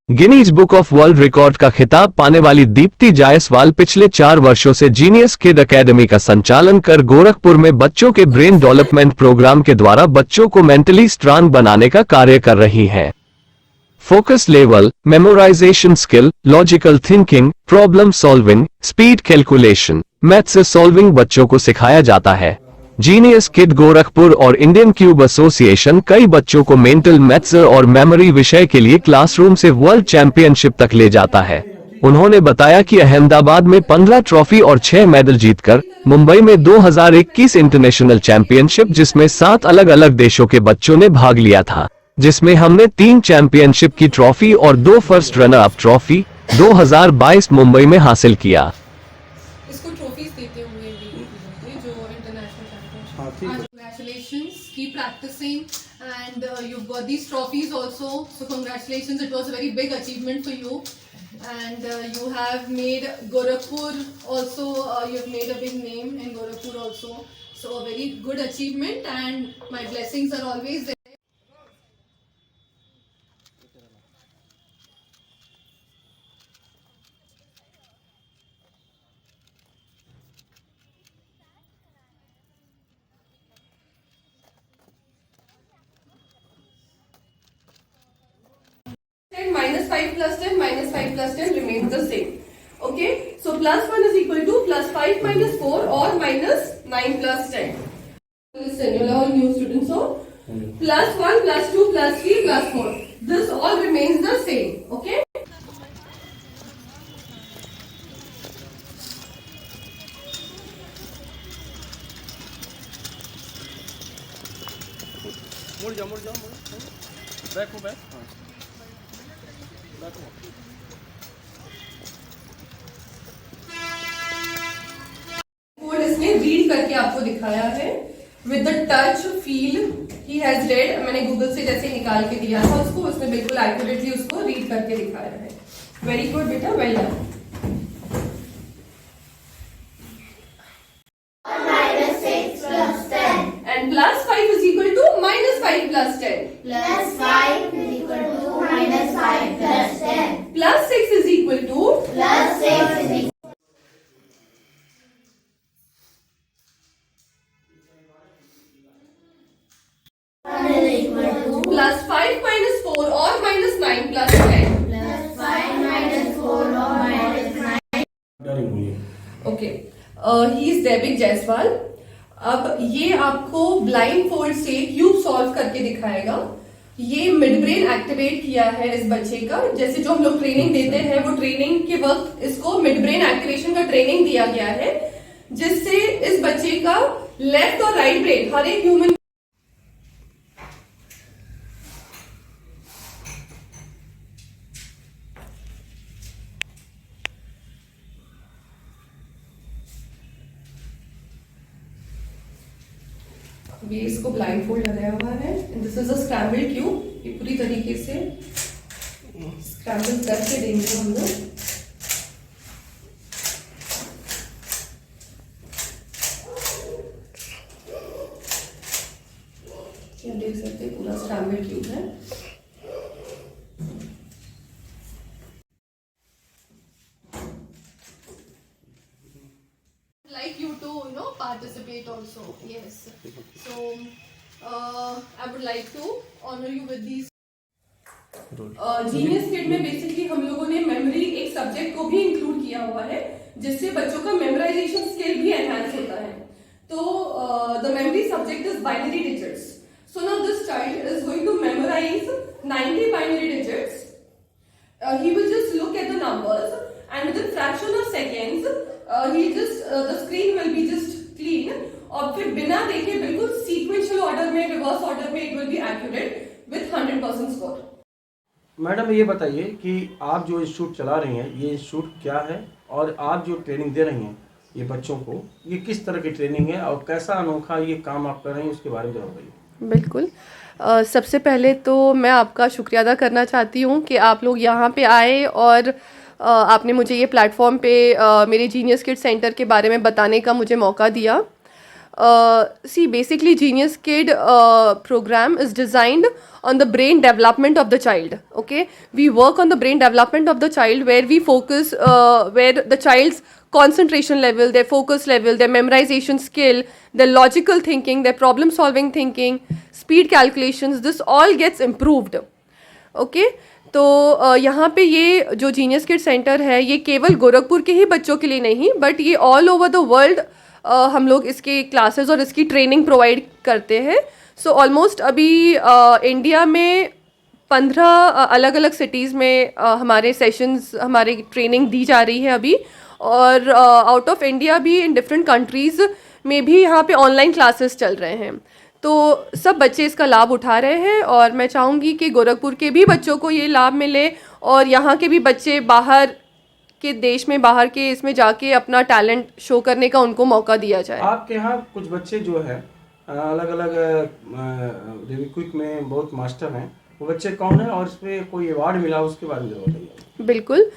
Guinness book of world record का खिताब पाने वाली दीप्ति जायसवाल पिछले 4 वर्षों से जीनियस किड एकेडमी का संचालन कर गोरखपुर में बच्चों के ब्रेन डेवलपमेंट प्रोग्राम के द्वारा बच्चों को मेंटली स्ट्रांग बनाने का कार्य कर रही हैं। Focus level, memorisation skill, logical thinking, problem solving, speed calculation, maths solving बच्चों को सिखाया जाता है। जीनियस किड गोरखपुर और इंडियन क्यूब एसोसिएशन कई बच्चों को मेंटल मैथ्स और मेमोरी विषय के लिए क्लासरूम से वर्ल्ड चैंपियनशिप तक ले जाता है। उन्होंने बताया कि अहमदाबाद में 15 ट्रॉफी और 6 मेडल जीतकर मुंबई में 2021 इंटरनेशनल चैंपियनशिप जिसमें 7 अलग अलग देशों के बच्चों ने भाग लिया था, जिसमें हमने 3 चैंपियनशिप की ट्रॉफी और 2 first runner up trophy 2022 Mumbai में हासिल किया। इसको ट्रॉफीज देते होंगे ये जो international championship. Congratulations, keep practicing and you've got these trophies also, so congratulations, it was a very big achievement for you and you have made Gorakhpur also, you've made a big name in Gorakhpur also, so a very good achievement and my blessings are always there. Minus 5 plus 10 minus 5 plus 10 remains the same. Okay, so plus 1 is equal to plus 5 minus 4 or minus 9 plus 10. Listen, you're all new students, so plus 1 plus 2 plus 3 plus 4. This all remains the same. Okay. मुड़ जाओ back हो back code इसने read करके आपको दिखाया है with the touch feel he has red. मैंने Google से जैसे निकाल के दिया था उसको, उसने बिल्कुल एक्यूरेटली उसको रीड करके दिखाया है। वेरी गुड बेटा, well done. And plus 5 is equal to minus 5 plus 10. Plus 5 is equal to minus 5 plus 10. Plus 6 is equal to Plus 6 is equal to plus 5 minus 4 or minus 9 plus 10. plus 5 minus 4 or minus 9. Okay. He is Devik Jaiswal. अब ये आपको blind fold से cube solve करके दिखाएगा। ये mid brain activate किया है इस बच्चे का। जैसे जो हम लोग ट्रेनिंग देते हैं वो ट्रेनिंग के वक्त इसको मिड ब्रेन एक्टिवेशन का ट्रेनिंग दिया गया है, जिससे इस बच्चे का लेफ्ट और राइट ब्रेन हर एक ह्यूमन ये इसको ब्लाइंड फोल्ड लगाया हुआ है। This is a scrambled cube. ये पूरी तरीके से स्क्रैम्बल करके देंगे हम लोग। ये देख सकते हैं पूरा स्क्रैम्बल्ड क्यूब है। Like you to participate also. Yes, so I would like to honor you with these. Genius kid में बेसिकली हम लोगों ने मेमोरी एक सब्जेक्ट को भी इंक्लूड किया हुआ है, जिससे बच्चों का मेमोराइजेशन स्किल भी एनहांस होता है। तो the memory subject is binary digits. So now this child is going to memorise 90 binary digits. He will just look at the numbers and within fraction of seconds the screen will be just clean और फिर बिना देखे बिल्कुल sequential order में, reverse order में it will be accurate with 100% score. Madam ये बताइए कि आप जो इंस्टीट्यूट चला रही हैं, ये इंस्टीट्यूट क्या है और आप जो ट्रेनिंग दे रही हैं ये बच्चों को, ये किस तरह की ट्रेनिंग है और कैसा अनोखा ये काम आप कर रहे हैं, उसके बारे में बताइए। बिल्कुल। सबसे पहले तो मैं आपका शुक्रिया अदा करना चाहती हूँ कि आप लोग यहाँ पे आए और आपने मुझे ये प्लेटफॉर्म पे मेरे जीनियस किड सेंटर के बारे में बताने का मुझे मौका दिया। See, basically, Genius Kid program is designed on the brain development of the child. Okay, we work on the brain development of the child, where we focus, where the child's concentration level, their focus level, their memorization skill, their logical thinking, their problem solving thinking, speed calculations, this all gets improved. Okay तो यहाँ पे ये जो genius kid centre है ये केवल गोरखपुर के ही बच्चों के लिए नहीं, बट ये ऑल ओवर द वर्ल्ड हम लोग इसके क्लासेस और इसकी ट्रेनिंग प्रोवाइड करते हैं. सो ऑलमोस्ट अभी इंडिया में 15 अलग अलग सिटीज़ में हमारे सेशंस, हमारी ट्रेनिंग दी जा रही है अभी, और आउट ऑफ इंडिया भी इन डिफरेंट कंट्रीज़ में भी यहाँ पे ऑनलाइन क्लासेस चल रहे हैं. तो सब बच्चे इसका लाभ उठा रहे हैं, और मैं चाहूँगी कि गोरखपुर के भी बच्चों को ये लाभ मिले, और यहाँ के भी बच्चे बाहर के देश में, बाहर के इसमें जाके अपना टैलेंट शो करने का उनको मौका दिया जाए. आपके यहाँ कुछ बच्चे जो है अलग अलग क्विक में बहुत मास्टर हैं, वो बच्चे कौन है और इस पर कोई अवार्ड मिला उसके बारे में बताइए. बिल्कुल.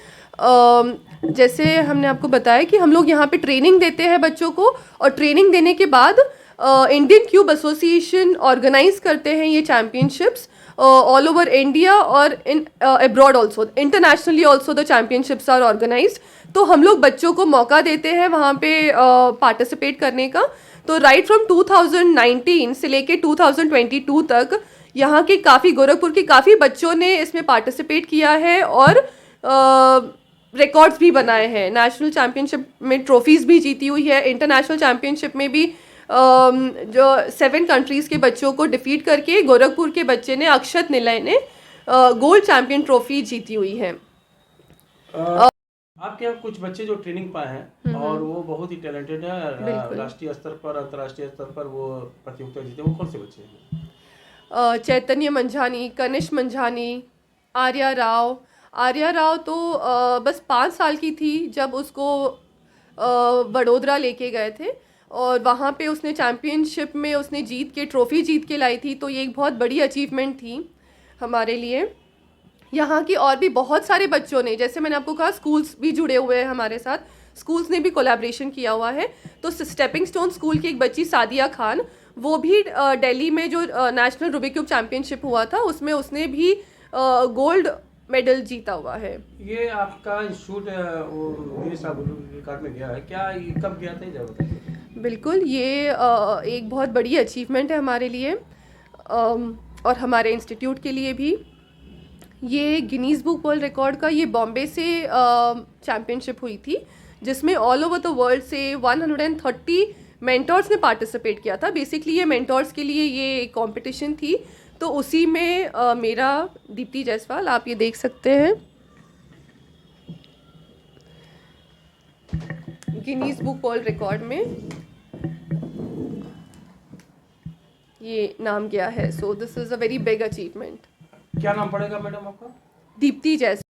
जैसे हमने आपको बताया कि हम लोग यहाँ पे ट्रेनिंग देते हैं बच्चों को, और ट्रेनिंग देने के बाद इंडियन क्यूब एसोसिएशन ऑर्गेनाइज करते हैं ये चैम्पियनशिप्स ऑल ओवर इंडिया, और in abroad also, internationally also the championships are organised. तो हम लोग बच्चों को मौका देते हैं वहाँ पे पार्टिसिपेट करने का. तो राइट फ्रॉम 2019 से लेके 2022 तक यहाँ के काफ़ी, गोरखपुर के काफ़ी बच्चों ने इसमें पार्टिसिपेट किया है और रिकॉर्ड्स भी बनाए हैं. नेशनल चैम्पियनशिप में ट्रॉफीज़ भी जीती हुई है. इंटरनेशनल चैम्पियनशिप में भी जो 7 कंट्रीज़ के बच्चों को डिफीट करके गोरखपुर के बच्चे ने, अक्षत निलय ने, गोल्ड चैम्पियन ट्रॉफी जीती हुई है. आपके यहाँ कुछ बच्चे जो ट्रेनिंग पाए हैं और वो बहुत ही टैलेंटेड है, राष्ट्रीय स्तर पर, अंतर्राष्ट्रीय स्तर पर वो प्रतियोगिता जीते, वो कौन से बच्चे हैं? चैतन्य मंझानी, कनिष्क मंझानी, आर्या राव. आर्या राव तो बस 5 साल की थी जब उसको वडोदरा लेके गए थे, और वहाँ पे उसने चैम्पियनशिप में उसने जीत के, ट्रॉफ़ी जीत के लाई थी. तो ये एक बहुत बड़ी अचीवमेंट थी हमारे लिए. यहाँ की और भी बहुत सारे बच्चों ने, जैसे मैंने आपको कहा, स्कूल्स भी जुड़े हुए हैं हमारे साथ, स्कूल्स ने भी कोलैबोरेशन किया हुआ है. तो स्टेपिंग स्टोन स्कूल की एक बच्ची सादिया खान, वो भी दिल्ली में जो नेशनल रूबिक क्यूब चैम्पियनशिप हुआ था उसमें उसने भी गोल्ड मेडल जीता हुआ है. ये आपका इंस्टीट्यूट मेरे साथ रिकॉर्ड में गया है क्या? ये कब गया था, ये जरूर बताइए. बिल्कुल, ये एक बहुत बड़ी अचीवमेंट है हमारे लिए और हमारे इंस्टीट्यूट के लिए भी. ये गिनीज़ बुक वर्ल्ड रिकॉर्ड का, ये बॉम्बे से चैम्पियनशिप हुई थी, जिसमें ऑल ओवर द वर्ल्ड से 130 मेंटर्स ने पार्टिसिपेट किया था. बेसिकली ये मेंटर्स के लिए ये कंपटीशन थी. तो उसी में मेरा, दीप्ति जायसवाल, आप ये देख सकते हैं, गिनीज़ बुक वर्ल्ड रिकॉर्ड में ये नाम गया है. So this is a very big achievement. क्या नाम पड़ेगा मैडम आपका? दीप्ति जायसवाल.